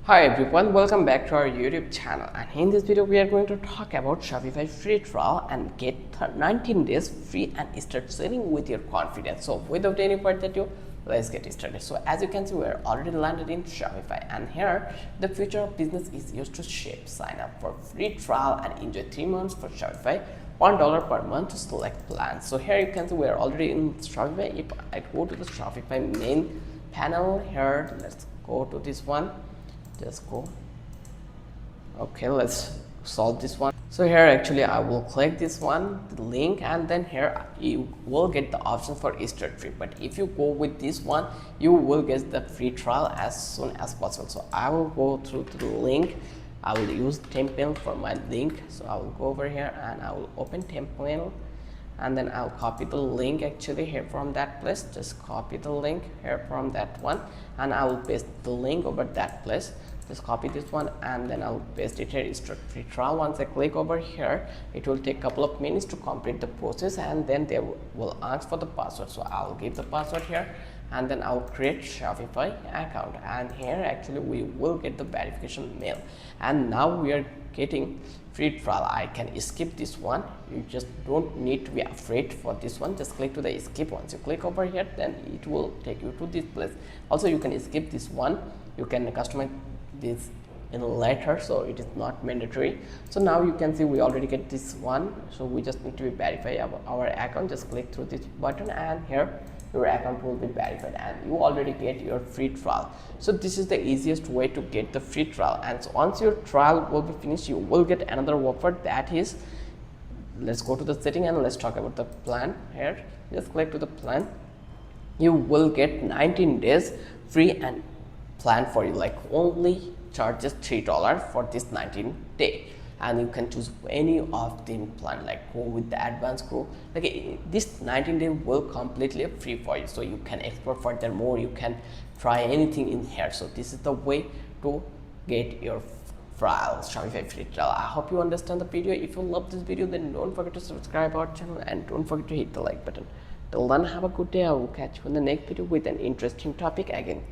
Hi everyone, welcome back to our YouTube channel, and in this video we are going to talk about Shopify free trial and get 19 days free and start selling with your confidence. So without any further ado, let's get started. So as you can see, we are already landed in Shopify, and here the future of business is used to shape. Sign up for free trial and enjoy 3 months for Shopify, $1 per month to select plans. So here you can see we are already in Shopify. If I go to the Shopify main panel here, let's go to this one. Just go. Okay, let's solve this one. So here actually I will click this one, the link, and then here you will get the option for start free. But if you go with this one, you will get the free trial as soon as possible. So I will go through to the link. I will use template for my link. So I will go over here and I will open template, and then I'll copy the link actually here from that place. Just copy the link here from that one, and I will paste the link over that place. Just copy this one and then I'll paste it here. Start free trial. Once I click over here, it will take a couple of minutes to complete the process, and then they will ask for the password. So I'll give the password here, and then I'll create Shopify account, and here actually we will get the verification mail, and now we are getting free trial. I can skip this one. You just don't need to be afraid for this one. Just click to the skip. Once you click over here, then it will take you to this place. Also you can skip this one. You can customize this in later, so it is not mandatory. So now you can see we already get this one, so we just need to verify our account. Just click through this button, and here your account will be verified and you already get your free trial. So this is the easiest way to get the free trial, and so once your trial will be finished, you will get another offer. That is, let's go to the setting and let's talk about the plan here. Just click to the plan. You will get 19 days free and plan for you, like only charges $3 for this 19 day, and you can choose any of them plan, like go with the advanced go. Like this 19 day will completely free for you, so you can explore furthermore. You can try anything in here. So this is the way to get your trial, Shopify free trial. I hope you understand the video. If you love this video, then don't forget to subscribe our channel and don't forget to hit the like button. Till then, have a good day. I will catch you in the next video with an interesting topic again.